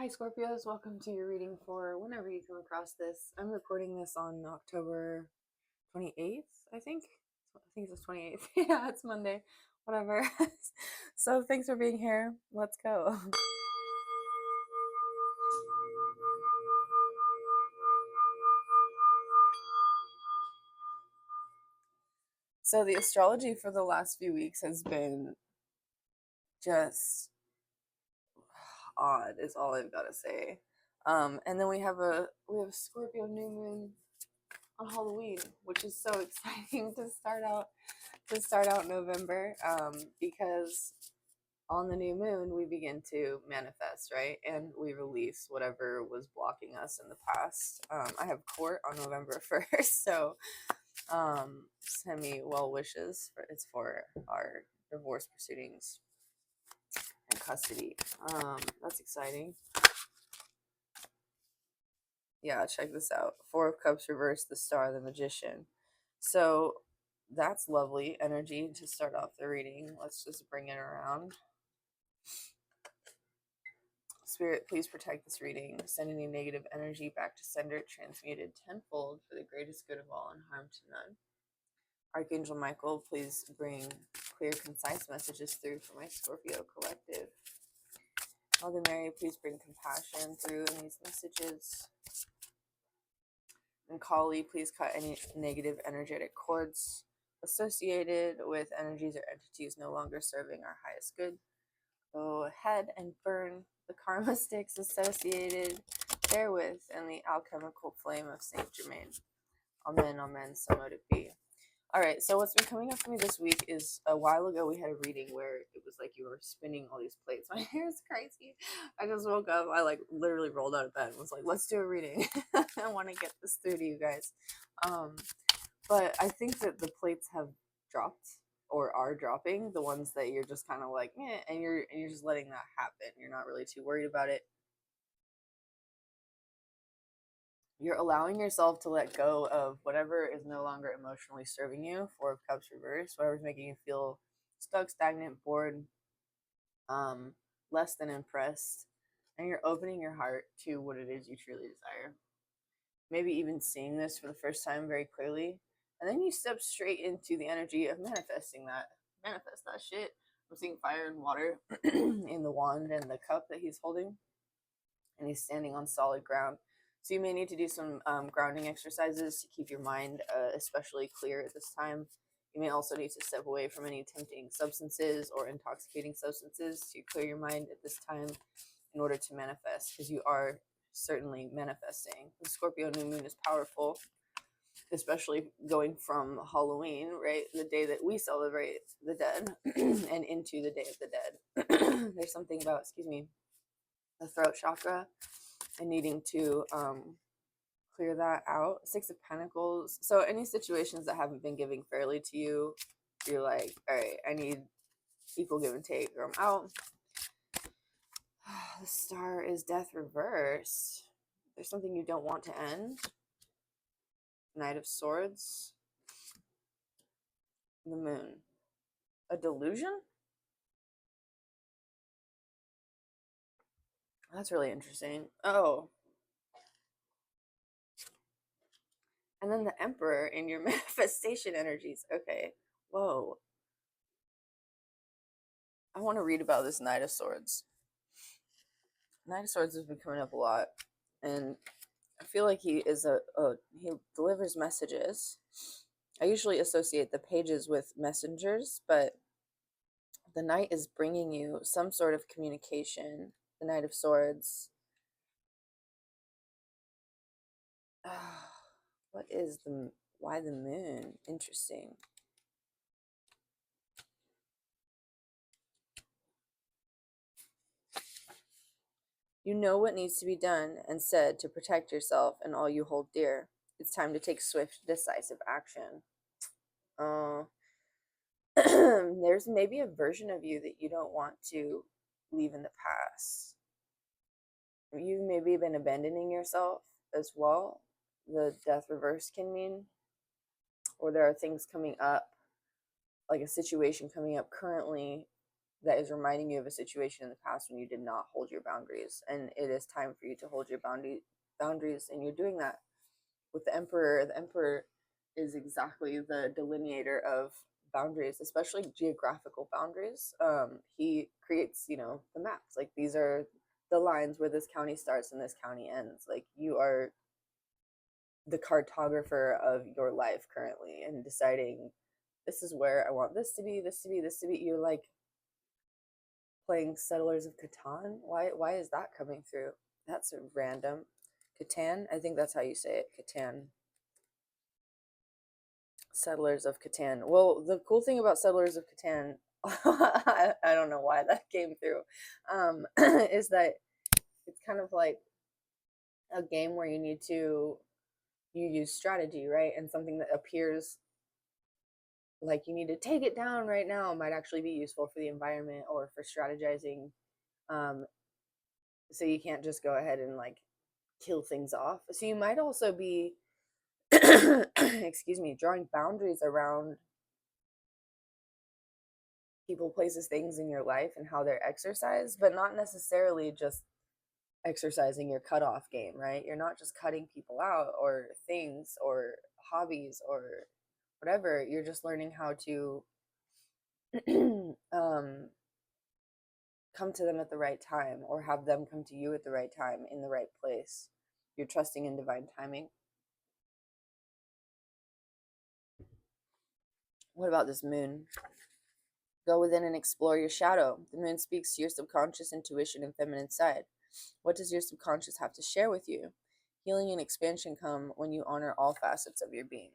Hi Scorpios, welcome to your reading for whenever you come across this. I'm recording this on October 28th, I think. I think it's the 28th. Yeah, it's Monday. Whatever. So thanks for being here. Let's go. So the astrology for the last few weeks has been just odd is all I've got to say. And then we have Scorpio new moon on Halloween, which is so exciting to start out November, because on the new moon we begin to manifest, right? And we release whatever was blocking us in the past. I have court on November 1st, so send me well wishes. It's for our divorce proceedings and custody. That's exciting. Yeah, check this out. Four of Cups reversed, the Star, the Magician. So that's lovely energy to start off the reading. Let's just bring it around. Spirit, please protect this reading. Send any negative energy back to sender, transmuted tenfold for the greatest good of all and harm to none. Archangel Michael, please bring clear, concise messages through for my Scorpio collective. Mother Mary, please bring compassion through in these messages. And Kali, please cut any negative energetic cords associated with energies or entities no longer serving our highest good. Go ahead and burn the karma sticks associated therewith and the alchemical flame of Saint Germain. Amen, amen, so mote it be. All right, so what's been coming up for me this week is a while ago we had a reading where it was like you were spinning all these plates. My hair is crazy. I just woke up. I like literally rolled out of bed and was like, let's do a reading. I want to get this through to you guys. But I think that the plates have dropped or are dropping, the ones that you're just kind of like, eh, and you're just letting that happen. You're not really too worried about it. You're allowing yourself to let go of whatever is no longer emotionally serving you. Four of Cups reverse, whatever's making you feel stuck, stagnant, bored, less than impressed, and you're opening your heart to what it is you truly desire. Maybe even seeing this for the first time very clearly, and then you step straight into the energy of manifesting that. Manifest that shit. I'm seeing fire and water in the wand and the cup that he's holding, and he's standing on solid ground. So you may need to do some grounding exercises to keep your mind especially clear at this time. You may also need to step away from any tempting substances or intoxicating substances to clear your mind at this time in order to manifest, because you are certainly manifesting. The Scorpio new moon is powerful, especially going from Halloween, right? The day that we celebrate the dead and into the Day of the Dead. There's something about, the throat chakra and needing to clear that out. Six of Pentacles. So any situations that haven't been giving fairly to you, you're like, all right, I need equal give and take or I'm out. The Star is Death reversed. There's something you don't want to end. Knight of Swords. The Moon. A delusion? That's really interesting. Oh. And then the Emperor in your manifestation energies. Okay. Whoa. I want to read about this Knight of Swords. Knight of Swords has been coming up a lot. And I feel like he delivers messages. I usually associate the pages with messengers, but the Knight is bringing you some sort of communication. The Knight of Swords. Why the moon? Interesting. You know what needs to be done and said to protect yourself and all you hold dear. It's time to take swift, decisive action. There's maybe a version of you that you don't want to leave in the past. You've maybe been abandoning yourself as well. The Death reverse can mean, or there are things coming up, like a situation coming up currently that is reminding you of a situation in the past when you did not hold your boundaries, and it is time for you to hold your boundaries, and you're doing that with the emperor. The emperor is exactly the delineator of boundaries, especially geographical boundaries. He creates, the maps. Like, these are the lines where this county starts and this county ends. Like, you are the cartographer of your life currently, and deciding, this is where I want this to be, this to be, this to be. You're like playing Settlers of Catan. Why is that coming through? That's random. Catan, I think that's how you say it. Catan. Settlers of Catan. Well, the cool thing about Settlers of Catan, I don't know why that came through, is that it's kind of like a game where you use strategy, right? And something that appears like you need to take it down right now might actually be useful for the environment or for strategizing. Um, so you can't just go ahead and like kill things off. So you might also be, excuse me, drawing boundaries around people, places, things in your life and how they're exercised, but not necessarily just exercising your cutoff game, right? You're not just cutting people out or things or hobbies or whatever. You're just learning how to come to them at the right time, or have them come to you at the right time in the right place. You're trusting in divine timing. What about this moon? Go within and explore your shadow. The moon speaks to your subconscious, intuition, and feminine side. What does your subconscious have to share with you? Healing and expansion come when you honor all facets of your being.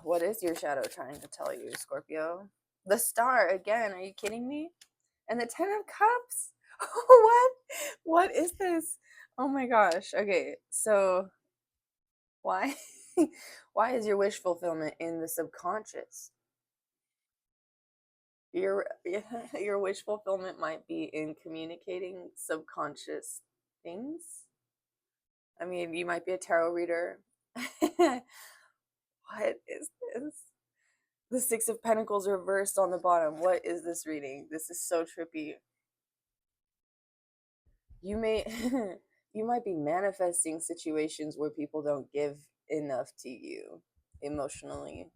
What is your shadow trying to tell you, Scorpio? The star again. Are you kidding me? And the 10 of cups. What is this? Oh my gosh. Okay, so why why is your wish fulfillment in the subconscious? Your your wish fulfillment might be in communicating subconscious things. I mean, you might be a tarot reader. What is this? The Six of Pentacles reversed on the bottom. What is this reading? This is so trippy. You may you might be manifesting situations where people don't give enough to you emotionally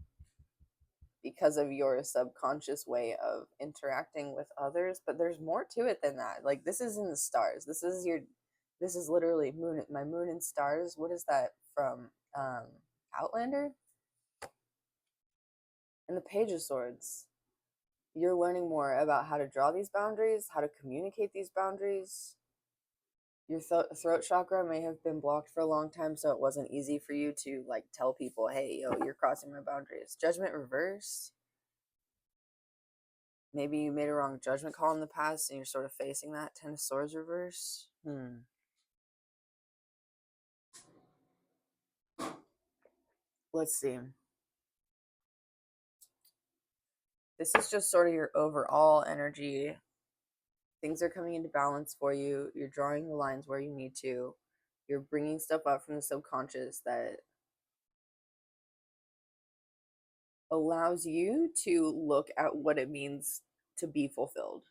because of your subconscious way of interacting with others, but there's more to it than that. Like, this is in the stars. This is literally my moon and stars. What is that from? Outlander? And the Page of Swords. You're learning more about how to draw these boundaries, how to communicate these boundaries. Your throat chakra may have been blocked for a long time, so it wasn't easy for you to like tell people, hey, yo, you're crossing my boundaries. Judgment reversed. Maybe you made a wrong judgment call in the past and you're sort of facing that. 10 of Swords reverse. Let's see. This is just sort of your overall energy. Things are coming into balance for you. You're drawing the lines where you need to. You're bringing stuff up from the subconscious that allows you to look at what it means to be fulfilled.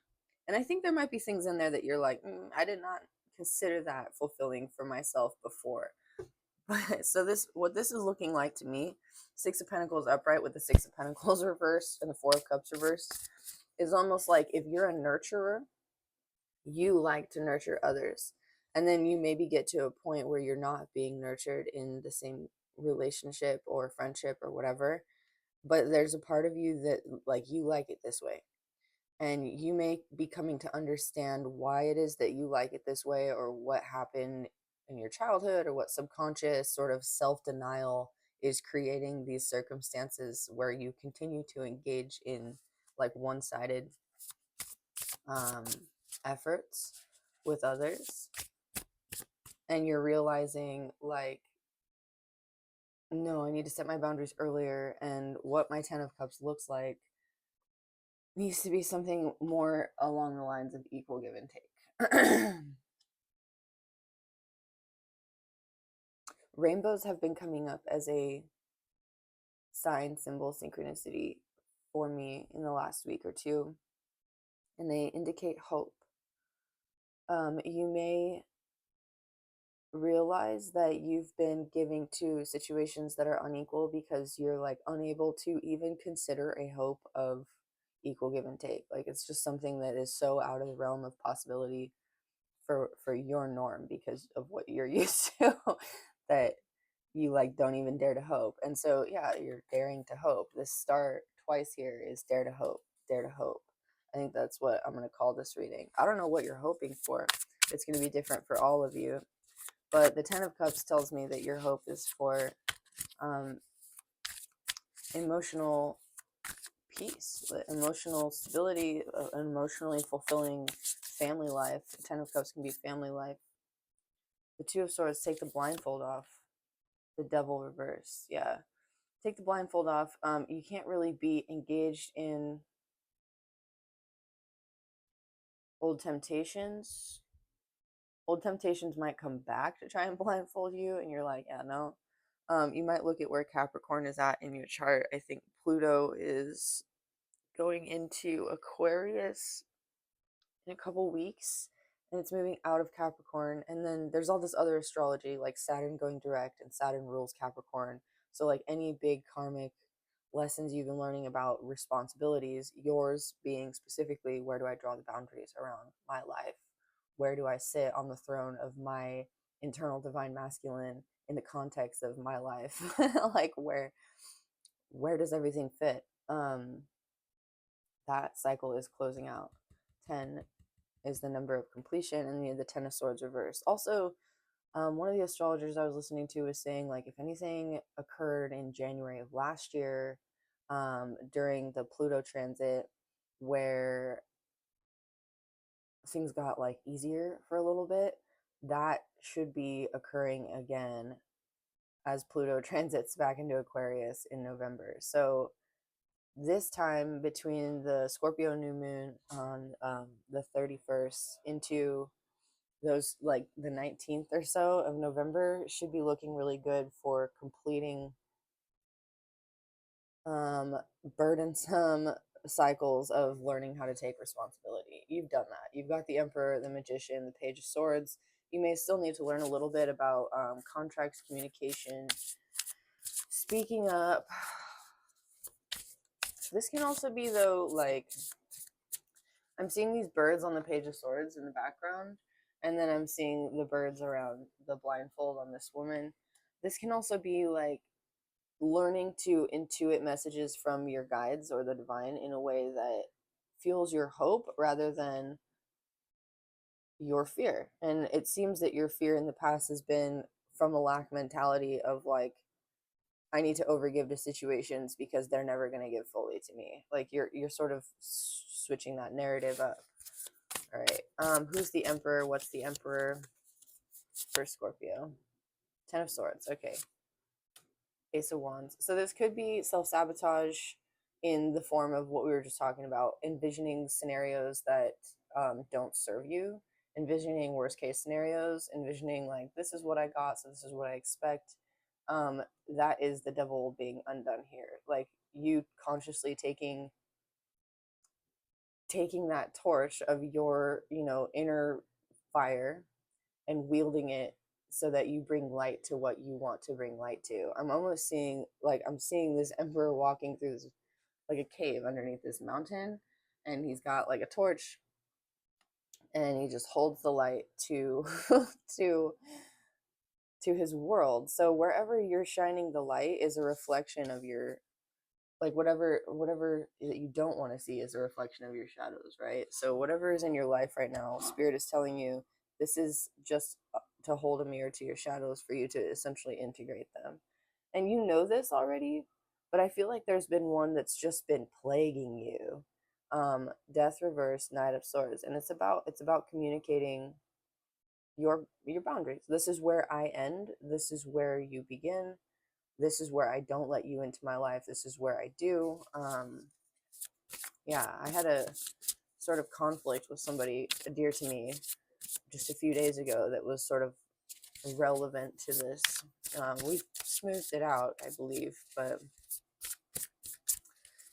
And I think there might be things in there that you're like, I did not consider that fulfilling for myself before. So what this is looking like to me, Six of Pentacles upright with the Six of Pentacles reversed and the Four of Cups reversed, is almost like if you're a nurturer, you like to nurture others. And then you maybe get to a point where you're not being nurtured in the same relationship or friendship or whatever. But there's a part of you that like you like it this way. And you may be coming to understand why it is that you like it this way, or what happened in your childhood, or what subconscious sort of self-denial is creating these circumstances where you continue to engage in like one-sided efforts with others. And you're realizing like, no, I need to set my boundaries earlier, and what my 10 of Cups looks like needs to be something more along the lines of equal give and take. Rainbows have been coming up as a sign, symbol, synchronicity for me in the last week or two, and they indicate hope. You may realize that you've been giving to situations that are unequal because you're like unable to even consider a hope of equal give and take. Like it's just something that is so out of the realm of possibility for your norm because of what you're used to that you like don't even dare to hope. And so yeah, you're daring to hope. This star twice here is dare to hope, dare to hope. I think that's what I'm going to call this reading. I don't know what you're hoping for. It's going to be different for all of you. But the Ten of Cups tells me that your hope is for emotional peace, emotional stability, an emotionally fulfilling family life. The Ten of Cups can be family life. The Two of Swords, take the blindfold off. The Devil reverse, yeah. Take the blindfold off. You can't really be engaged in old temptations. Old temptations might come back to try and blindfold you, and you're like, yeah, no. You might look at where Capricorn is at in your chart. I think Pluto is going into Aquarius in a couple weeks, and it's moving out of Capricorn. And then there's all this other astrology, like Saturn going direct, and Saturn rules Capricorn. So, like any big karmic lessons you've been learning about responsibilities, yours being specifically, where do I draw the boundaries around my life? Where do I sit on the throne of my internal divine masculine in the context of my life? Like where does everything fit? That cycle is closing out. 10 is the number of completion, and the Ten of Swords reversed. Also, one of the astrologers I was listening to was saying, like, if anything occurred in January of last year, during the Pluto transit, where things got like easier for a little bit, that should be occurring again as Pluto transits back into Aquarius in November. So this time between the Scorpio new moon on the 31st into those like the 19th or so of November should be looking really good for completing burdensome cycles of learning how to take responsibility. You've done that. You've got the Emperor, the Magician, the Page of Swords. You may still need to learn a little bit about contracts, communication, speaking up. This can also be, though, like, I'm seeing these birds on the Page of Swords in the background, and then I'm seeing the birds around the blindfold on this woman. This can also be, like, learning to intuit messages from your guides or the divine in a way that fuels your hope rather than your fear. And it seems that your fear in the past has been from a lack mentality of like, I need to overgive to situations because they're never going to give fully to me. Like you're sort of switching that narrative up. All right. Who's the Emperor? What's the Emperor for Scorpio? Ten of Swords. Okay. Ace of Wands. So this could be self-sabotage in the form of what we were just talking about, envisioning scenarios that don't serve you, envisioning worst case scenarios, envisioning like, this is what I got, so this is what I expect. That is the devil being undone here. Like you consciously taking that torch of your, inner fire and wielding it so that you bring light to what you want to bring light to. I'm almost seeing, like, I'm seeing this Emperor walking through this, like a cave underneath this mountain, and he's got like a torch, and he just holds the light to to his world. So wherever you're shining the light is a reflection of your, like, whatever that you don't want to see is a reflection of your shadows, right? So whatever is in your life right now, Spirit is telling you this is just to hold a mirror to your shadows for you to essentially integrate them. And you know this already, but I feel like there's been one that's just been plaguing you. Death reverse, Knight of Swords, and it's about communicating your boundaries. This is where I end, this is where you begin, this is where I don't let you into my life, this is where I do. Yeah, I had a sort of conflict with somebody dear to me just a few days ago that was sort of relevant to this. We've smoothed it out, I believe, but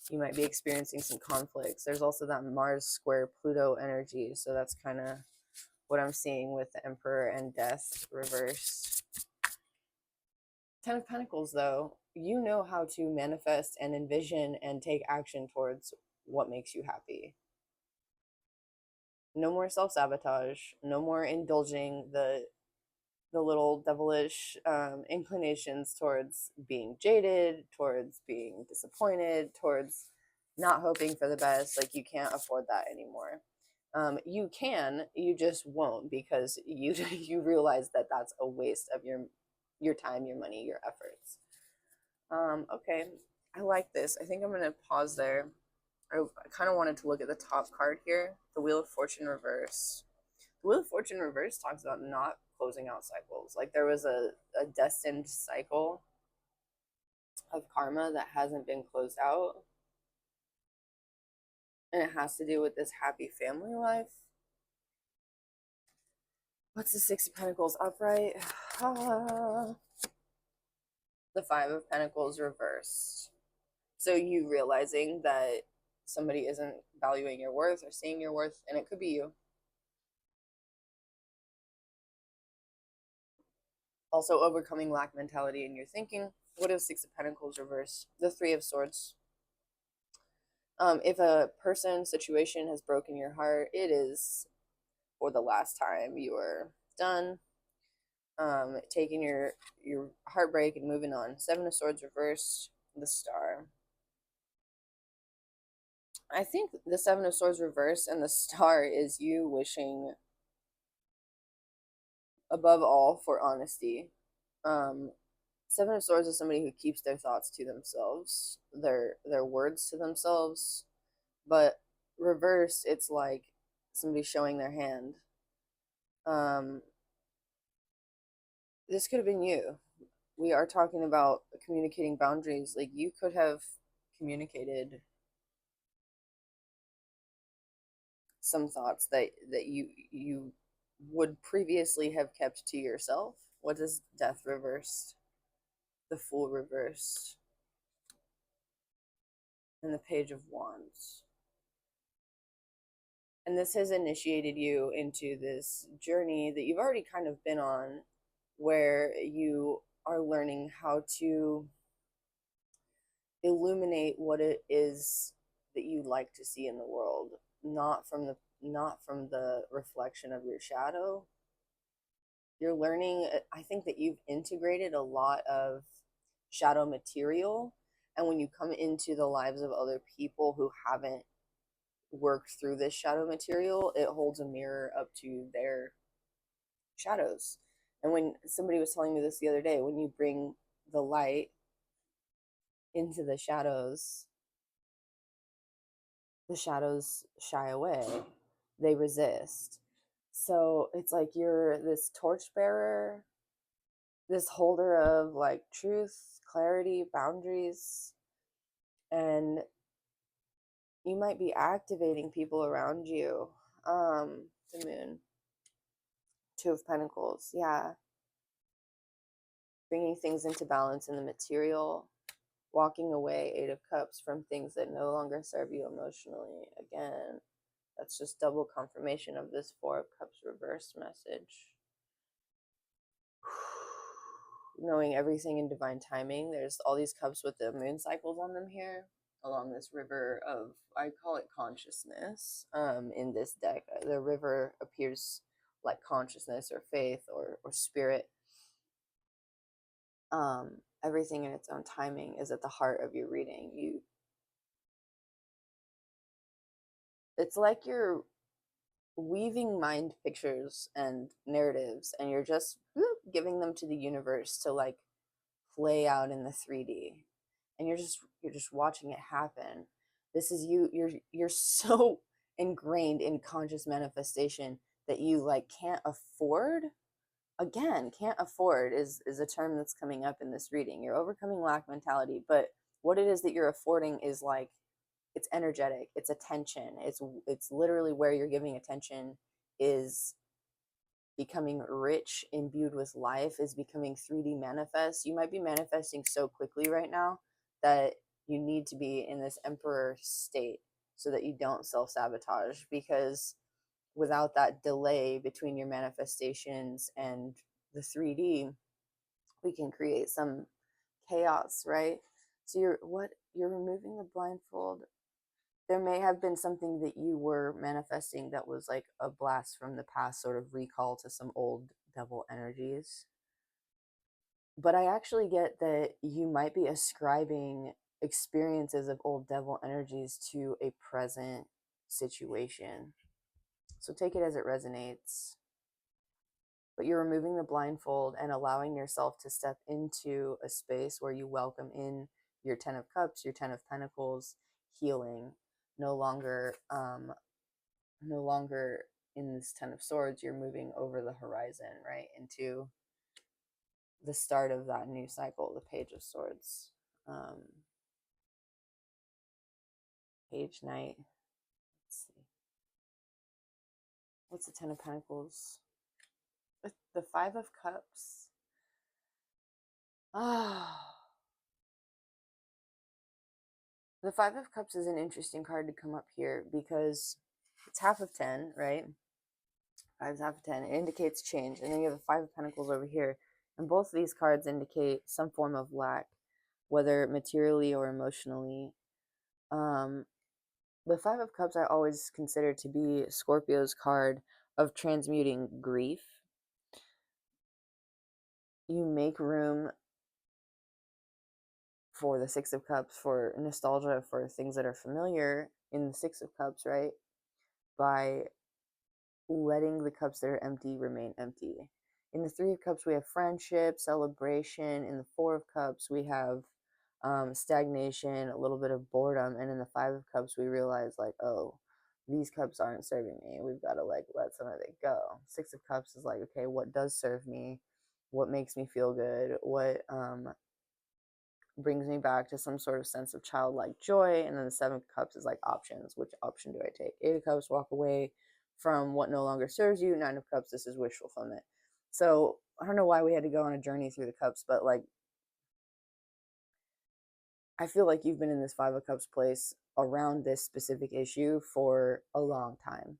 You might be experiencing some conflicts. There's also that Mars square Pluto energy. So that's kind of what I'm seeing with the Emperor and Death reversed. Ten of Pentacles, though, you know how to manifest and envision and take action towards what makes you happy. No more self-sabotage. No more indulging the little devilish inclinations towards being jaded, towards being disappointed, towards not hoping for the best. Like, you can't afford that anymore. You can, you just won't, because you you realize that that's a waste of your time, your money, your efforts. Okay, I like this. I think I'm gonna pause there. I kind of wanted to look at the top card here, the Wheel of Fortune reverse. The Wheel of Fortune reverse talks about not closing out cycles. Like, there was a destined cycle of karma that hasn't been closed out, and it has to do with this happy family life. What's the Six of Pentacles upright? The Five of Pentacles reversed. So you realizing that somebody isn't valuing your worth or seeing your worth, and it could be you. Also overcoming lack mentality in your thinking. What is Six of Pentacles reversed? The Three of Swords. If a person, situation has broken your heart, it is for the last time. You are done. Taking your heartbreak and moving on. Seven of Swords reversed. The Star. I think the Seven of Swords reversed and the Star is you wishing above all for honesty. Seven of Swords is somebody who keeps their thoughts to themselves, their words to themselves. But reverse, it's like somebody showing their hand. This could have been you. We are talking about communicating boundaries. Like, you could have communicated some thoughts that you would previously have kept to yourself. What is Death reversed? The Fool reversed. And the Page of Wands. And this has initiated you into this journey that you've already kind of been on, where you are learning how to illuminate what it is that you like to see in the world, not from the reflection of your shadow. You're learning, I think that you've integrated a lot of shadow material, and when you come into the lives of other people who haven't worked through this shadow material, it holds a mirror up to their shadows. And when somebody was telling me this the other day, when you bring the light into the shadows shy away, they resist. So it's like you're this torchbearer, this holder of like truth, clarity, boundaries, and you might be activating people around you. The Moon, Two of Pentacles, yeah. Bringing things into balance in the material, walking away, Eight of Cups, from things that no longer serve you emotionally. Again, that's just double confirmation of this Four of Cups reverse message. Knowing everything in divine timing. There's all these cups with the moon cycles on them here along this river of, I call it consciousness. In this deck, the river appears like consciousness or faith or spirit. Everything in its own timing is at the heart of your reading. It's like you're weaving mind pictures and narratives, and you're just giving them to the universe to like play out in the 3D, and you're just watching it happen. This is you. You're so ingrained in conscious manifestation that you like can't afford. Again, can't afford is a term that's coming up in this reading. You're overcoming lack mentality, but what it is that you're affording is like, it's energetic, it's attention, it's literally where you're giving attention is becoming rich, imbued with life, is becoming 3D manifest. You might be manifesting so quickly right now that you need to be in this emperor state so that you don't self-sabotage, because without that delay between your manifestations and the 3D, we can create some chaos, right? So you're removing the blindfold. There may have been something that you were manifesting that was like a blast from the past, sort of recall to some old devil energies. But I actually get that you might be ascribing experiences of old devil energies to a present situation. So take it as it resonates. But you're removing the blindfold and allowing yourself to step into a space where you welcome in your 10 of cups, your 10 of pentacles, healing. No longer in this 10 of swords, you're moving over the horizon, right, into the start of that new cycle, the page of swords. Page knight. Let's see. What's the 10 of pentacles? The 5 of cups. The 5 of cups is an interesting card to come up here because it's half of 10, right? 5 is half of 10. It indicates change. And then you have the 5 of pentacles over here. And both of these cards indicate some form of lack, whether materially or emotionally. The 5 of cups I always consider to be Scorpio's card of transmuting grief. You make room for the 6 of cups, for nostalgia, for things that are familiar in the 6 of cups, right? By letting the cups that are empty remain empty. In the 3 of cups, we have friendship, celebration. In the 4 of cups, we have stagnation, a little bit of boredom. And in the 5 of cups, we realize, like, oh, these cups aren't serving me. We've got to, like, let some of it go. 6 of cups is like, okay, what does serve me? What makes me feel good? What brings me back to some sort of sense of childlike joy? And then the 7 of cups is like options. Which option do I take? 8 of cups, walk away from what no longer serves you. 9 of cups, this is wish fulfillment. So I don't know why we had to go on a journey through the cups, but like, I feel like you've been in this 5 of cups place around this specific issue for a long time.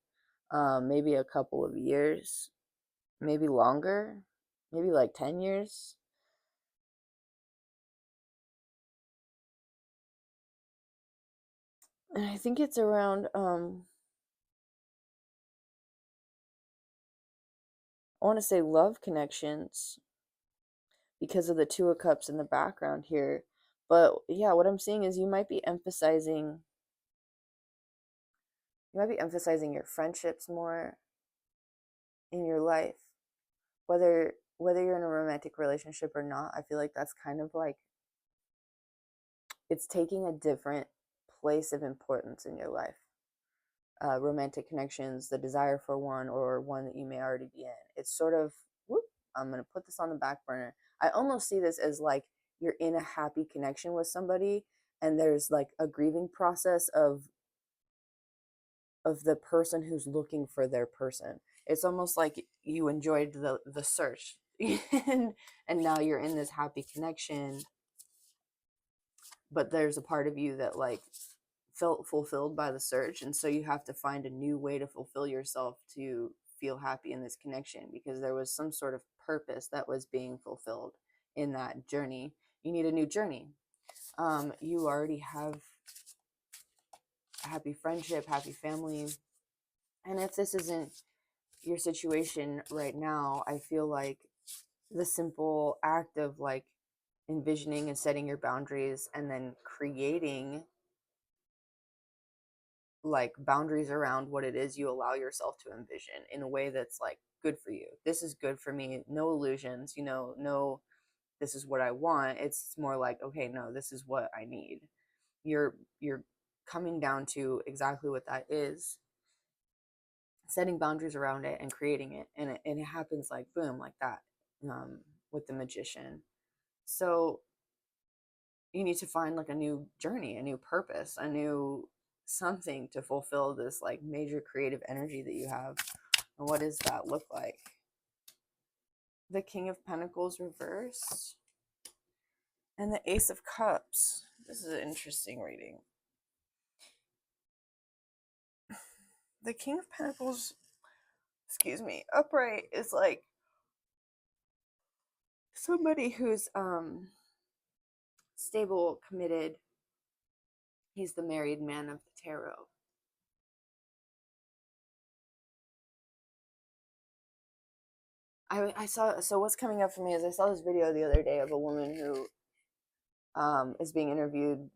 Maybe a couple of years, maybe longer, maybe like 10 years. And I think it's around I want to say love connections because of the 2 of cups in the background here. But yeah, what I'm seeing is you might be emphasizing your friendships more in your life, whether you're in a romantic relationship or not. I feel like that's kind of like, it's taking a different place of importance in your life. Romantic connections, the desire for one, or one that you may already be in. It's sort of, whoop, I'm going to put this on the back burner. I almost see this as like you're in a happy connection with somebody and there's like a grieving process of the person who's looking for their person. It's almost like you enjoyed the search and now you're in this happy connection, but there's a part of you that like felt fulfilled by the search, and so you have to find a new way to fulfill yourself to feel happy in this connection, because there was some sort of purpose that was being fulfilled in that journey. You need a new journey. You already have a happy friendship, happy family, and if this isn't your situation right now, I feel like the simple act of like envisioning and setting your boundaries and then creating like boundaries around what it is you allow yourself to envision in a way that's like good for you. This is good for me. No illusions, no, this is what I want. It's more like, okay, no, this is what I need. You're coming down to exactly what that is, setting boundaries around it and creating it. And it happens like boom, like that, with the magician. So you need to find like a new journey, a new purpose, a new something to fulfill this like major creative energy that you have. And what does that look like? The King of Pentacles reversed. And the Ace of Cups. This is an interesting reading. The King of Pentacles, excuse me, upright is like somebody who's stable, committed. He's the married man of the tarot. I saw, so what's coming up for me is I saw this video the other day of a woman who is being interviewed,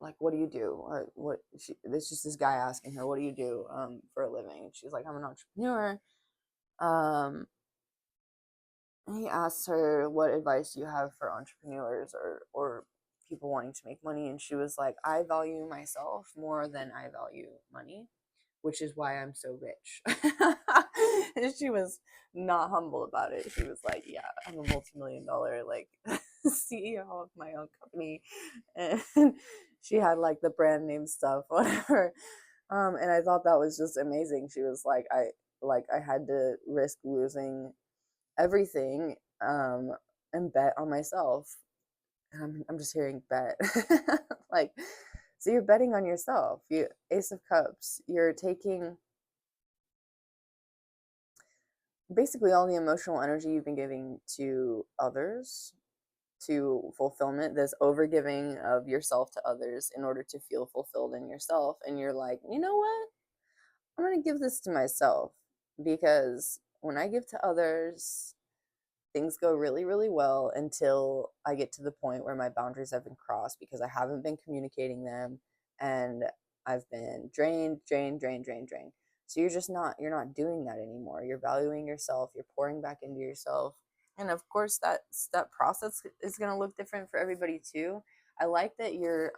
like, what do you do? What she, there's just this guy asking her, what do you do for a living? She's like, I'm an entrepreneur. Um, and he asks her, what advice do you have for entrepreneurs or people wanting to make money? And she was like, I value myself more than I value money, which is why I'm so rich. And she was not humble about it. She was like, yeah, I'm a multi-million-dollar like CEO of my own company. And she had like the brand name stuff, whatever. And I thought that was just amazing. She was like, I had to risk losing everything and bet on myself. And I'm just hearing bet. Like, so you're betting on yourself. You Ace of Cups, you're taking basically all the emotional energy you've been giving to others to fulfillment, this overgiving of yourself to others in order to feel fulfilled in yourself. And you're like, you know what? I'm going to give this to myself, because when I give to others, things go really, really well until I get to the point where my boundaries have been crossed because I haven't been communicating them and I've been drained, drained, drained, drained, drained. So you're not doing that anymore. You're valuing yourself, you're pouring back into yourself. And of course that process is going to look different for everybody too. I like that you're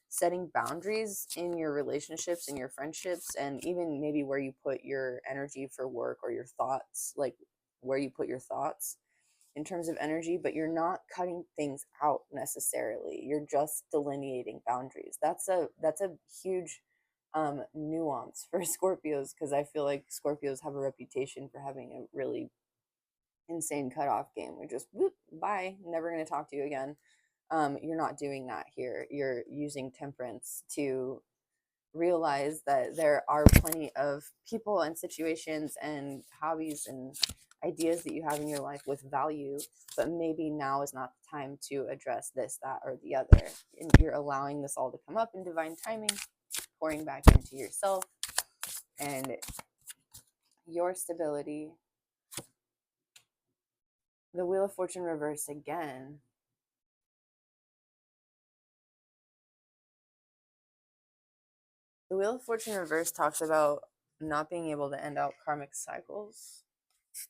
setting boundaries in your relationships and your friendships, and even maybe where you put your energy for work or your thoughts, like where you put your thoughts in terms of energy, but you're not cutting things out necessarily. You're just delineating boundaries. That's a huge nuance for Scorpios, because I feel like Scorpios have a reputation for having a really insane cutoff game. We're just whoop, bye, never going to talk to you again. You're not doing that here. You're using temperance to realize that there are plenty of people and situations and hobbies and ideas that you have in your life with value, but maybe now is not the time to address this, that, or the other. And you're allowing this all to come up in divine timing, pouring back into yourself and your stability. The Wheel of Fortune reversed again. The Wheel of Fortune reverse talks about not being able to end out karmic cycles,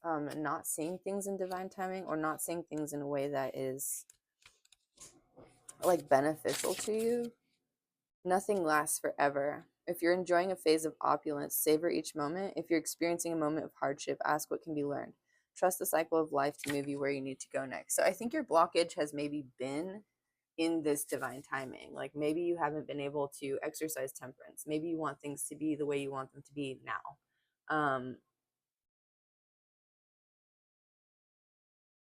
not seeing things in divine timing, or not seeing things in a way that is like beneficial to you. Nothing lasts forever. If you're enjoying a phase of opulence, savor each moment. If you're experiencing a moment of hardship, ask what can be learned. Trust the cycle of life to move you where you need to go next. So I think your blockage has maybe been in this divine timing. Like maybe you haven't been able to exercise temperance. Maybe you want things to be the way you want them to be now.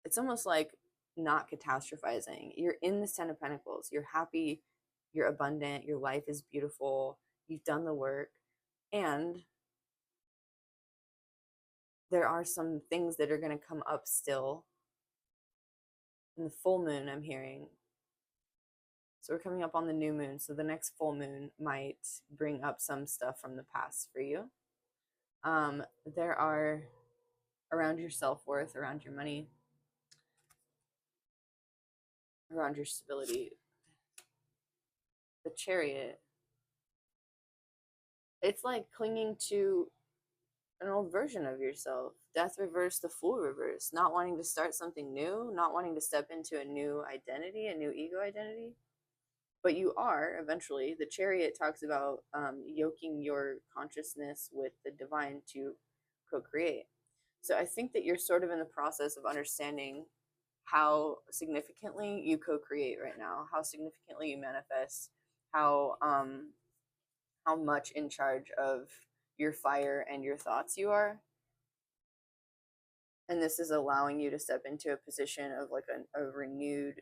It's almost like not catastrophizing. You're in this 10 of Pentacles. You're happy, you're abundant, your life is beautiful, you've done the work, and there are some things that are going to come up still. In the full moon, I'm hearing. So we're coming up on the new moon. So the next full moon might bring up some stuff from the past for you. There are around your self-worth, around your money, around your stability. The Chariot, it's like clinging to an old version of yourself. Death reverse, the Fool reverse. Not wanting to start something new, not wanting to step into a new identity, a new ego identity. But you are eventually. The Chariot talks about yoking your consciousness with the divine to co-create. So I think that you're sort of in the process of understanding how significantly you co-create right now, how significantly you manifest, how much in charge of your fire and your thoughts you are. And this is allowing you to step into a position of like a renewed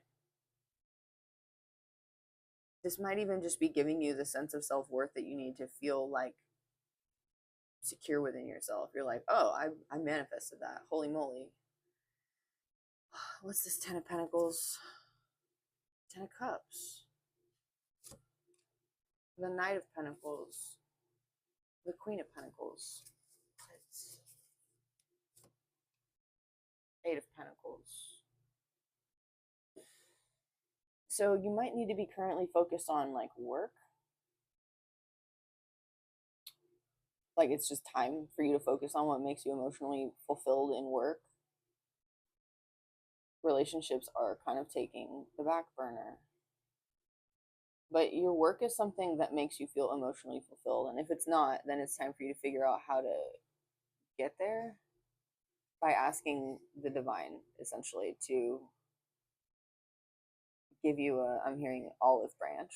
this might even just be giving you the sense of self-worth that you need to feel like secure within yourself. You're like, oh, I manifested that. Holy moly. What's this? 10 of Pentacles, 10 of Cups, the Knight of Pentacles, the Queen of Pentacles, Eight of Pentacles. So you might need to be currently focused on like work. Like it's just time for you to focus on what makes you emotionally fulfilled in work. Relationships are kind of taking the back burner. But your work is something that makes you feel emotionally fulfilled. And if it's not, then it's time for you to figure out how to get there by asking the divine, essentially, to give you a, I'm hearing, olive branch.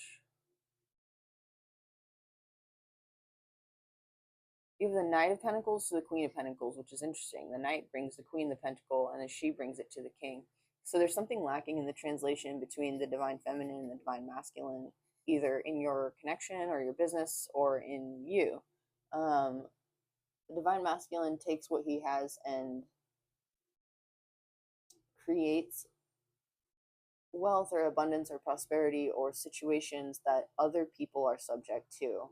You have the Knight of Pentacles to the Queen of Pentacles, which is interesting. The Knight brings the Queen the Pentacle, and then she brings it to the King. So there's something lacking in the translation between the Divine Feminine and the Divine Masculine, either in your connection or your business or in you. The Divine Masculine takes what he has and creates wealth or abundance or prosperity or situations that other people are subject to.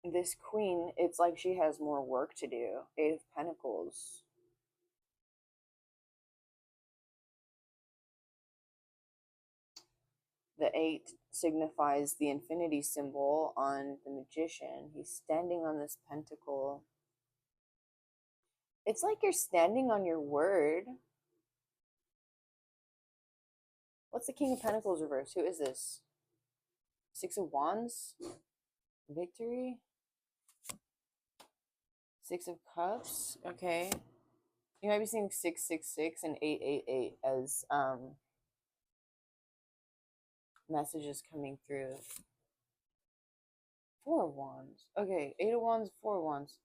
This queen, it's like she has more work to do. Eight of Pentacles. The 8 signifies the infinity symbol on the Magician. He's standing on this pentacle. It's like you're standing on your word. What's the King of Pentacles reverse? Who is this? Six of Wands? Victory? Six of Cups? Okay. You might be seeing 666 and 888 as messages coming through. Four of Wands. Okay, Eight of Wands, Four of Wands.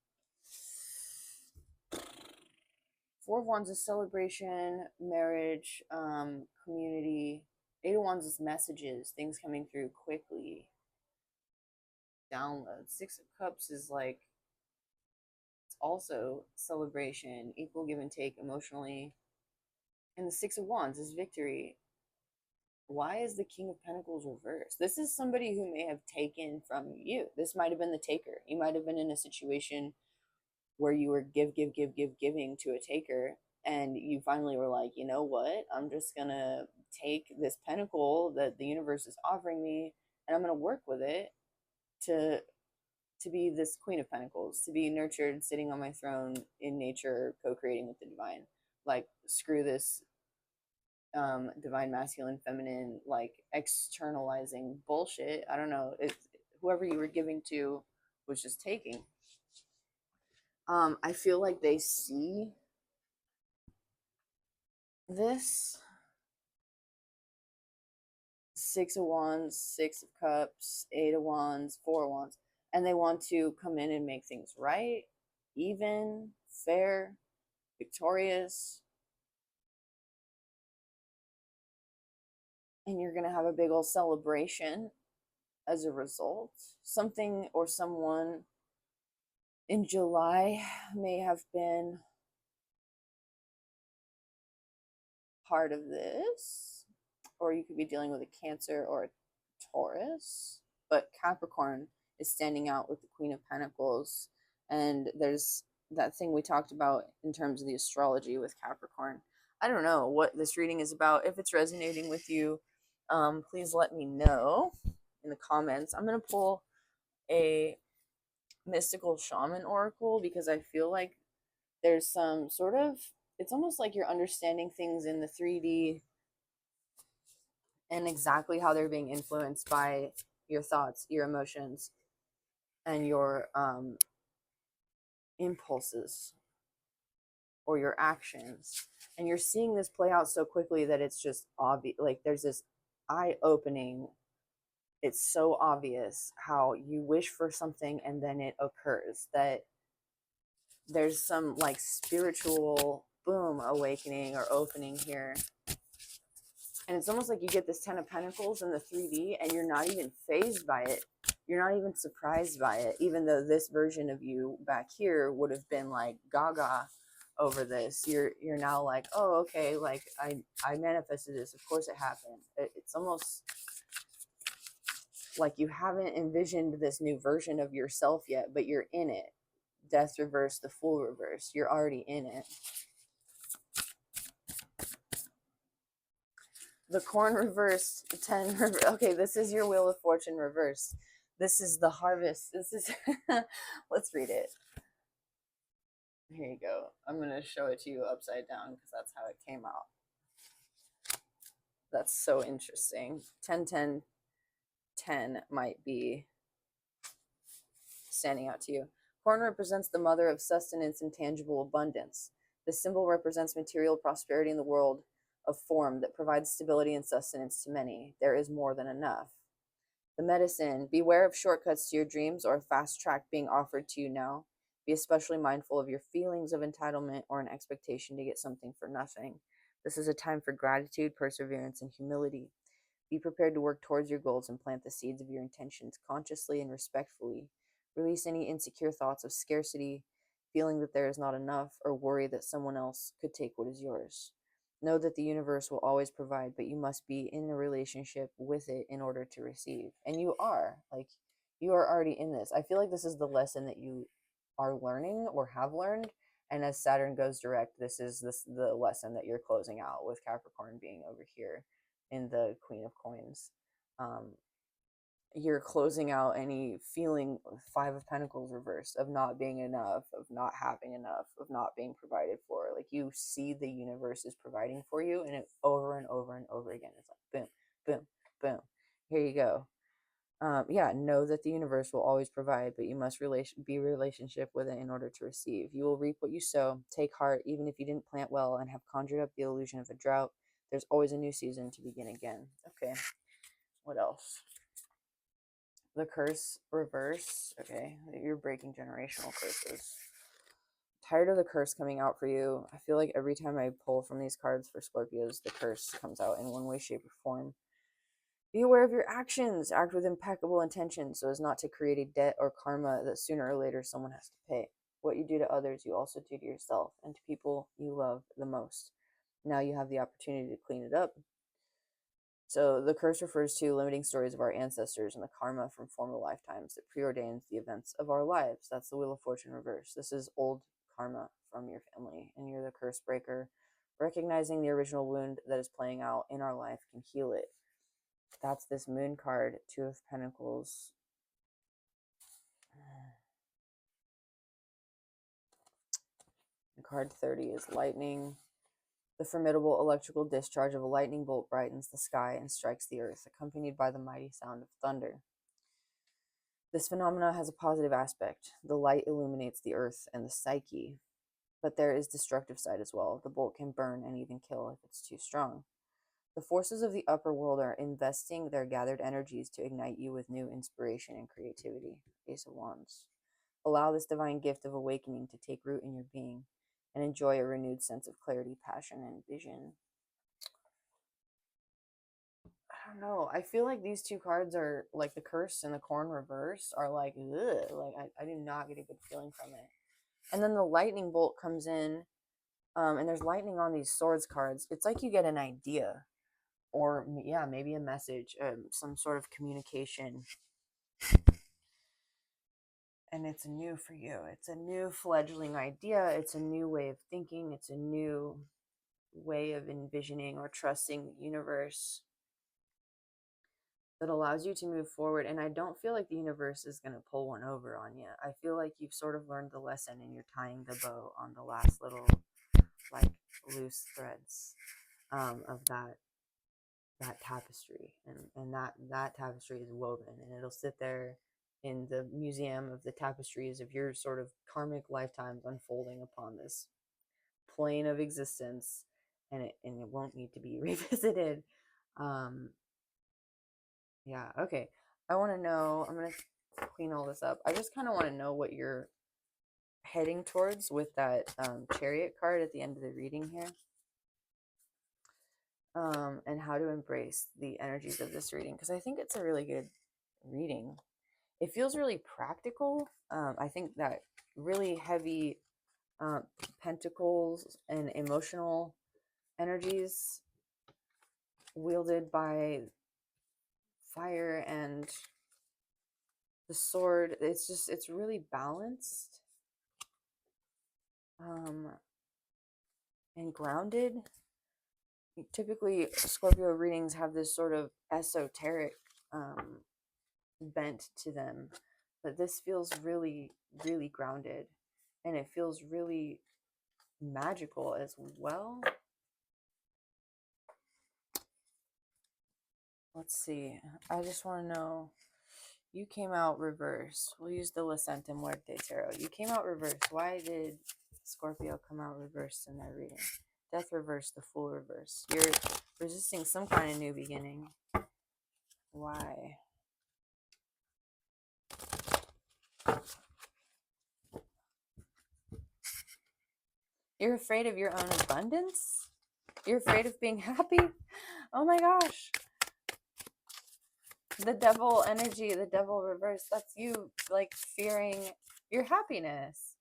Four of Wands is celebration, marriage, community. Eight of Wands is messages, things coming through quickly. Download. Six of Cups is like, it's also celebration, equal give and take emotionally. And the Six of Wands is victory. Why is the King of Pentacles reversed? This is somebody who may have taken from you. This might have been the taker. You might have been in a situation where you were giving to a taker, and you finally were like, you know what? I'm just gonna take this pentacle that the universe is offering me, and I'm gonna work with it to be this Queen of Pentacles, to be nurtured, sitting on my throne in nature, co-creating with the divine. Like, screw this divine masculine feminine, like externalizing bullshit. I don't know, it's whoever you were giving to was just taking. I feel like they see this. Six of Wands, Six of Cups, Eight of Wands, Four of Wands, and they want to come in and make things right, even, fair, victorious. And you're going to have a big old celebration as a result. Something or someone in July may have been part of this, or you could be dealing with a Cancer or a Taurus, but Capricorn is standing out with the Queen of Pentacles. And there's that thing we talked about in terms of the astrology with Capricorn. I don't know what this reading is about. If it's resonating with you, please let me know in the comments. I'm going to pull a mystical shaman oracle because I feel like there's some sort of, it's almost like you're understanding things in the 3D and exactly how they're being influenced by your thoughts, your emotions, and your impulses or your actions. And you're seeing this play out so quickly that it's just obvious. Like, there's this eye-opening. It's so obvious how you wish for something and then it occurs. That there's some like spiritual boom, awakening or opening here. And it's almost like you get this 10 of Pentacles in the 3D and you're not even fazed by it. You're not even surprised by it, even though this version of you back here would have been like gaga over this. You're now like, oh, okay, like I manifested this. Of course it happened. It's almost like you haven't envisioned this new version of yourself yet, but you're in it. Death reverse, the Fool reverse. You're already in it. The Corn reversed, 10 reverse. Okay, this is your Wheel of Fortune reverse. This is the Harvest. This is, let's read it. Here you go. I'm going to show it to you upside down because that's how it came out. That's so interesting. 10, 10, 10 might be standing out to you. Corn represents the mother of sustenance and tangible abundance. The symbol represents material prosperity in the world of form that provides stability and sustenance to many. There is more than enough. The medicine, beware of shortcuts to your dreams or a fast track being offered to you now. Be especially mindful of your feelings of entitlement or an expectation to get something for nothing. This is a time for gratitude, perseverance, and humility. Be prepared to work towards your goals and plant the seeds of your intentions consciously and respectfully. Release any insecure thoughts of scarcity, feeling that there is not enough, or worry that someone else could take what is yours. Know that the universe will always provide, but you must be in a relationship with it in order to receive. And you are. Like, you are already in this. I feel like this is the lesson that you are learning or have learned. And as Saturn goes direct, this is the lesson that you're closing out with Capricorn being over here in the Queen of Coins. You're closing out any feeling, 5 of Pentacles reversed, of not being enough, of not having enough, of not being provided for. Like, you see the universe is providing for you, and it over and over and over again. It's like boom, boom, boom. Here you go. Yeah, know that the universe will always provide, but you must be relationship with it in order to receive. You will reap what you sow. Take heart, even if you didn't plant well and have conjured up the illusion of a drought. There's always a new season to begin again. Okay, what else? The curse reverse. Okay, you're breaking generational curses. Tired of the curse coming out for you. I feel like every time I pull from these cards for Scorpios, the curse comes out in one way, shape, or form. Be aware of your actions. Act with impeccable intention so as not to create a debt or karma that sooner or later someone has to pay. What you do to others, you also do to yourself and to people you love the most. Now you have the opportunity to clean it up. So the curse refers to limiting stories of our ancestors and the karma from former lifetimes that preordains the events of our lives. That's the Wheel of Fortune reverse. This is old karma from your family, and you're the curse breaker. Recognizing the original wound that is playing out in our life can heal it. That's this Moon card, 2 of Pentacles. And card 30 is lightning. The formidable electrical discharge of a lightning bolt brightens the sky and strikes the earth, accompanied by the mighty sound of thunder. This phenomena has a positive aspect. The light illuminates the earth and the psyche, but there is destructive side as well. The bolt can burn and even kill if it's too strong. The forces of the upper world are investing their gathered energies to ignite you with new inspiration and creativity. Ace of Wands. Allow this divine gift of awakening to take root in your being and enjoy a renewed sense of clarity, passion, and vision. I don't know. I feel like these two cards are like the curse and the corn reverse are like, ugh, like I do not get a good feeling from it. And then the lightning bolt comes in, and there's lightning on these swords cards. It's like you get an idea, or yeah, maybe a message, some sort of communication, and it's new for you. It's a new fledgling idea. It's a new way of thinking. It's a new way of envisioning or trusting the universe that allows you to move forward. And I don't feel like the universe is going to pull one over on you. I feel like you've sort of learned the lesson and you're tying the bow on the last little like loose threads of that tapestry, and that tapestry is woven, and it'll sit there in the museum of the tapestries of your sort of karmic lifetimes unfolding upon this plane of existence, and it won't need to be revisited. Yeah, okay. I want to know, I'm going to clean all this up. I just kind of want to know what your heading towards with that Chariot card at the end of the reading here, and how to embrace the energies of this reading, because I think it's a really good reading. It feels really practical. I think that really heavy pentacles and emotional energies wielded by fire and the sword, it's really balanced and grounded. Typically Scorpio readings have this sort of esoteric bent to them, but this feels really, really grounded, and it feels really magical as well. Let's see. I just want to know. You came out reverse. We'll use the La Santa Muerte Tarot. You came out reverse. Why did Scorpio come out reversed in their reading? Death reverse, the Fool reverse. You're resisting some kind of new beginning. Why? You're afraid of your own abundance? You're afraid of being happy? Oh my gosh. The devil energy, the devil reverse, that's you like fearing your happiness.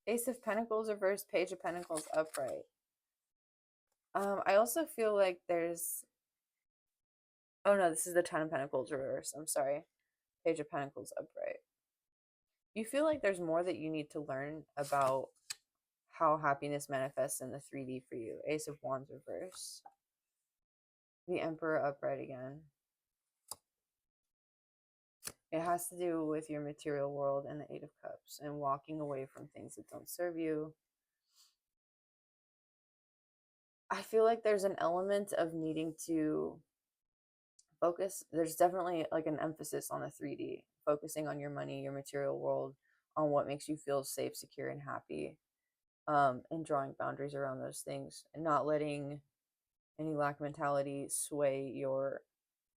Ace of Pentacles reverse, Page of Pentacles upright. I also feel like there's, oh no, this is the Ten of Pentacles reverse. I'm sorry. Page of Pentacles upright. You feel like there's more that you need to learn about how happiness manifests in the 3D for you. Ace of Wands reverse. The Emperor upright again. It has to do with your material world and the Eight of Cups and walking away from things that don't serve you. I feel like there's an element of needing to focus. There's definitely like an emphasis on the 3D, focusing on your money, your material world, on what makes you feel safe, secure, and happy, and drawing boundaries around those things and not letting any lack mentality sway your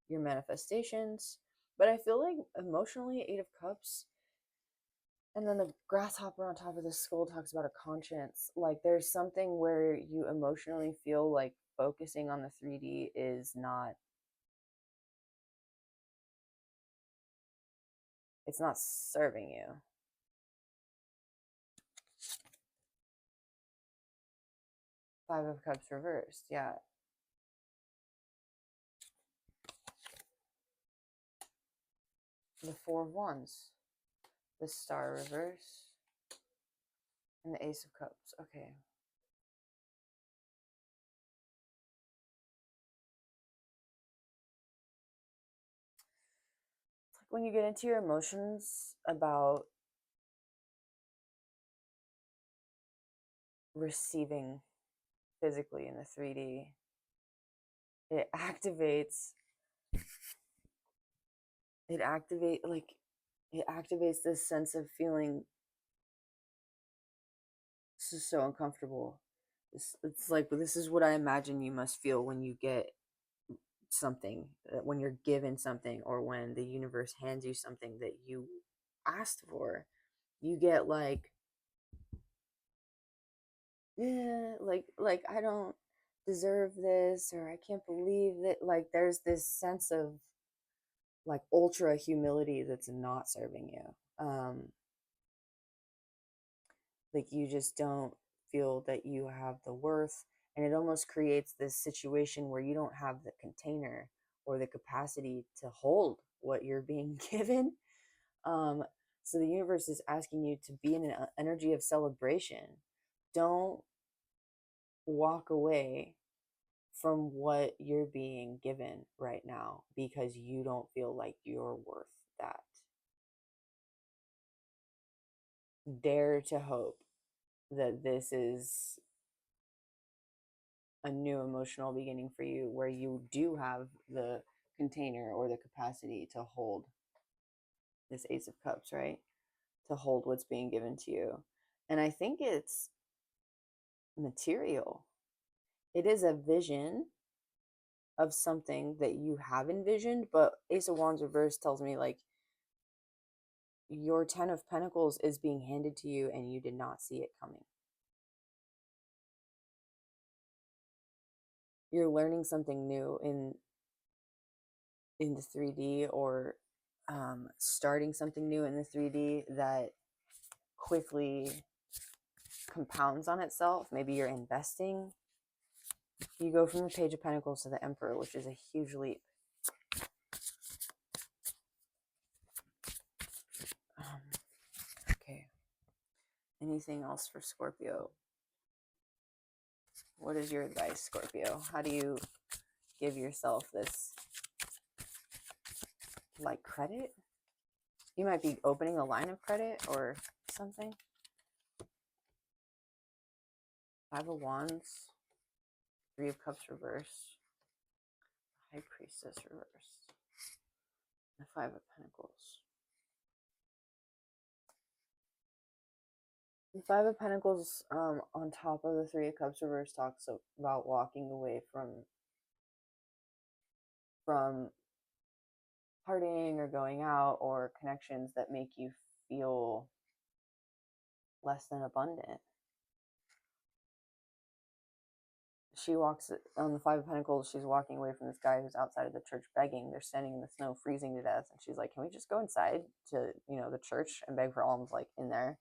manifestations. But I feel like emotionally, Eight of Cups, and then the grasshopper on top of the skull talks about a conscience. Like there's something where you emotionally feel like focusing on the 3D is not, it's not serving you. Five of Cups reversed, yeah. The Four of Wands, the Star reverse, and the Ace of Cups. Okay. It's like when you get into your emotions about receiving physically in the 3D, it activates this sense of feeling this is so uncomfortable. It's like, this is what I imagine you must feel when you get something, when you're given something, or when the universe hands you something that you asked for. You get like, yeah, like I don't deserve this, or I can't believe that. Like there's this sense of like ultra humility that's not serving you. Like you just don't feel that you have the worth, and it almost creates this situation where you don't have the container or the capacity to hold what you're being given. So the universe is asking you to be in an energy of celebration. Don't walk away from what you're being given right now because you don't feel like you're worth that. Dare to hope that this is a new emotional beginning for you where you do have the container or the capacity to hold this Ace of Cups, right? To hold what's being given to you. And I think it's material. It is a vision of something that you have envisioned, but Ace of Wands reverse tells me like your 10 of Pentacles is being handed to you and you did not see it coming. You're learning something new in the 3D, or starting something new in the 3D that quickly compounds on itself. Maybe you're investing. You go from the Page of Pentacles to the Emperor, which is a huge leap. Okay. Anything else for Scorpio? What is your advice, Scorpio? How do you give yourself this, like, credit? You might be opening a line of credit or something. 5 of Wands, 3 of Cups reversed, High Priestess reversed, the 5 of Pentacles. The 5 of Pentacles on top of the 3 of Cups reversed talks about walking away from partying or going out or connections that make you feel less than abundant. She walks on the 5 of Pentacles. She's walking away from this guy who's outside of the church begging. They're standing in the snow, freezing to death, and she's like, "Can we just go inside to the church and beg for alms, like, in there?"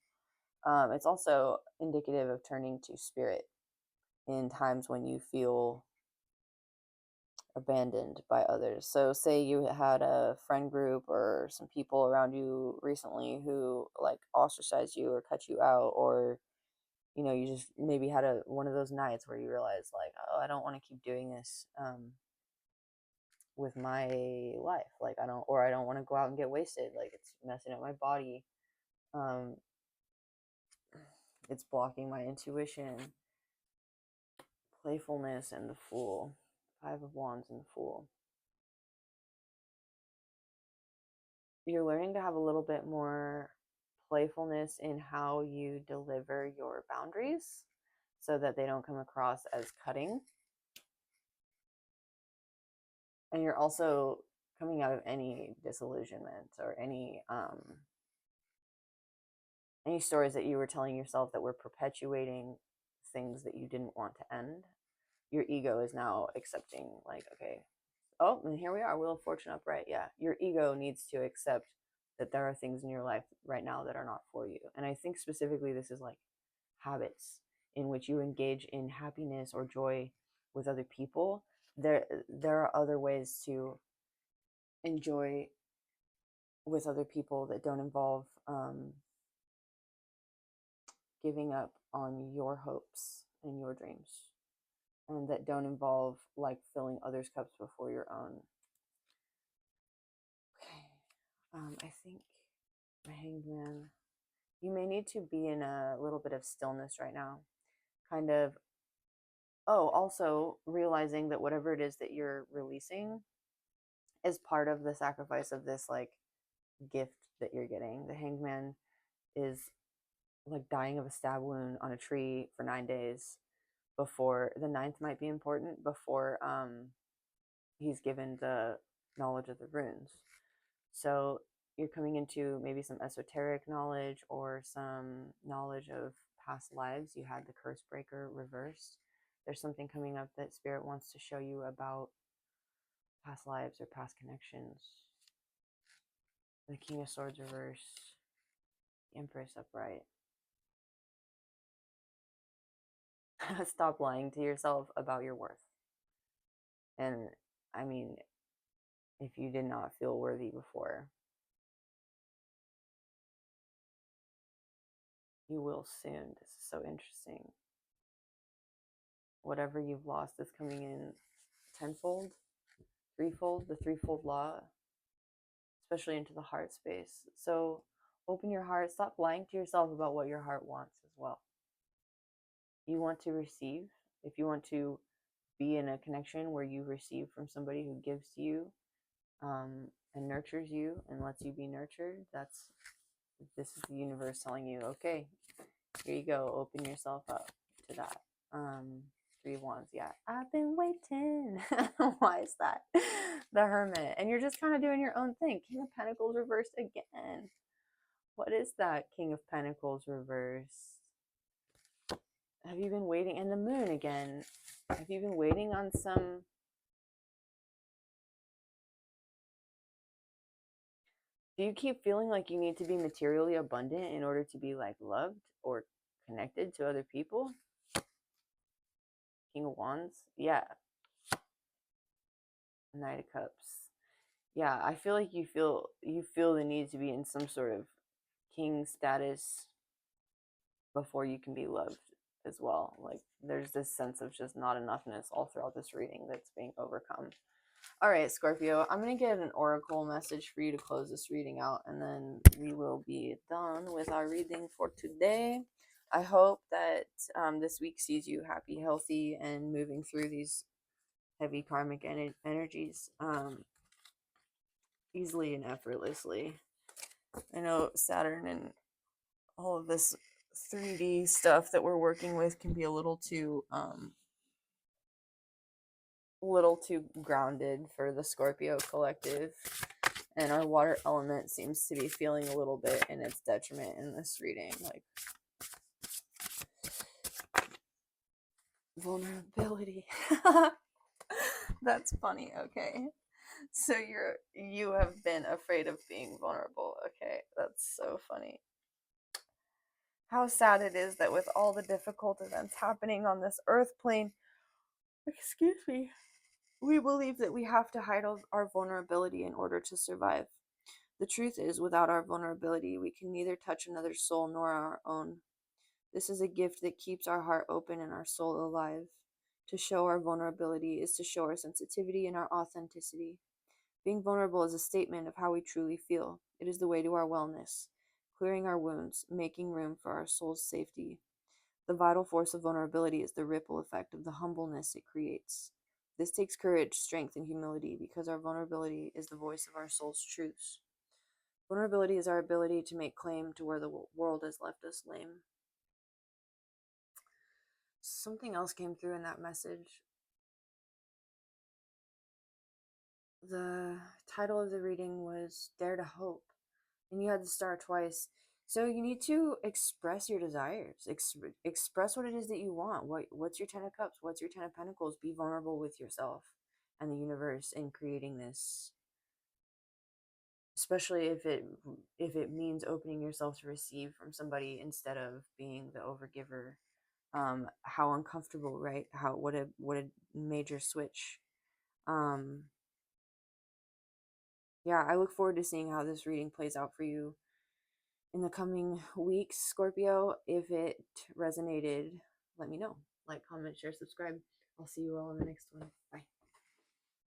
It's also indicative of turning to spirit in times when you feel abandoned by others. So say you had a friend group or some people around you recently who, like, ostracized you or cut you out, or you just maybe had one of those nights where you realize, like, oh, I don't want to keep doing this with my life. Like, I don't want to go out and get wasted. Like, it's messing up my body. It's blocking my intuition, playfulness, and the Fool. 5 of Wands and the Fool. You're learning to have a little bit more playfulness in how you deliver your boundaries so that they don't come across as cutting. And you're also coming out of any disillusionment or any stories that you were telling yourself that were perpetuating things that you didn't want to end. Your ego is now accepting, like, okay, oh, and here we are, Wheel of Fortune upright. Yeah, your ego needs to accept that there are things in your life right now that are not for you. And I think specifically this is like habits in which you engage in happiness or joy with other people. There are other ways to enjoy with other people that don't involve giving up on your hopes and your dreams, and that don't involve, like, filling others' cups before your own. Okay. I think the Hanged Man, you may need to be in a little bit of stillness right now. Kind of, also realizing that whatever it is that you're releasing is part of the sacrifice of this, like, gift that you're getting. The Hanged Man is like dying of a stab wound on a tree for 9 days before the 9th might be important, before he's given the knowledge of the runes. So you're coming into maybe some esoteric knowledge or some knowledge of past lives. You had the Curse Breaker reversed. There's something coming up that Spirit wants to show you about past lives or past connections. The King of Swords reversed. The Empress upright. Stop lying to yourself about your worth. And I mean, if you did not feel worthy before, you will soon. This is so interesting. Whatever you've lost is coming in tenfold, threefold, the threefold law, especially into the heart space. So open your heart. Stop lying to yourself about what your heart wants as well. You want to receive. If you want to be in a connection where you receive from somebody who gives to you and nurtures you and lets you be nurtured, this is the universe telling you, okay, here you go, open yourself up to that. 3 of Wands, yeah, I've been waiting. Why is that? The Hermit. And you're just kind of doing your own thing. King of Pentacles reversed again. What is that King of Pentacles reverse? Have you been waiting? And the moon again. Have you been waiting on some... Do you keep feeling like you need to be materially abundant in order to be like loved or connected to other people? King of Wands? Yeah. Knight of Cups. Yeah, I feel like you feel the need to be in some sort of king status before you can be loved as well. Like there's this sense of just not enoughness all throughout this reading that's being overcome. All right, Scorpio, I'm going to get an oracle message for you to close this reading out, and then we will be done with our reading for today. I hope that this week sees you happy, healthy, and moving through these heavy karmic energies easily and effortlessly. I know Saturn and all of this 3D stuff that we're working with can be a little too grounded for the Scorpio collective, and our water element seems to be feeling a little bit in its detriment in this reading, like vulnerability. That's funny. Okay, so you have been afraid of being vulnerable. Okay, that's so funny. How sad it is that with all the difficult events happening on this earth plane, excuse me, we believe that we have to hide our vulnerability in order to survive. The truth is, without our vulnerability, we can neither touch another's soul nor our own. This is a gift that keeps our heart open and our soul alive. To show our vulnerability is to show our sensitivity and our authenticity. Being vulnerable is a statement of how we truly feel. It is the way to our wellness, clearing our wounds, making room for our soul's safety. The vital force of vulnerability is the ripple effect of the humbleness it creates. This takes courage, strength, and humility because our vulnerability is the voice of our soul's truths. Vulnerability is our ability to make claim to where the world has left us lame. Something else came through in that message. The title of the reading was Dare to Hope, and you had the star twice. So you need to express your desires, express what it is that you want. What's your 10 of Cups? What's your 10 of Pentacles? Be vulnerable with yourself and the universe in creating this, especially if it means opening yourself to receive from somebody instead of being the overgiver. How uncomfortable, right? What a major switch. Yeah, I look forward to seeing how this reading plays out for you in the coming weeks, Scorpio. If it resonated, let me know. Like, comment, share, subscribe. I'll see you all in the next one. Bye.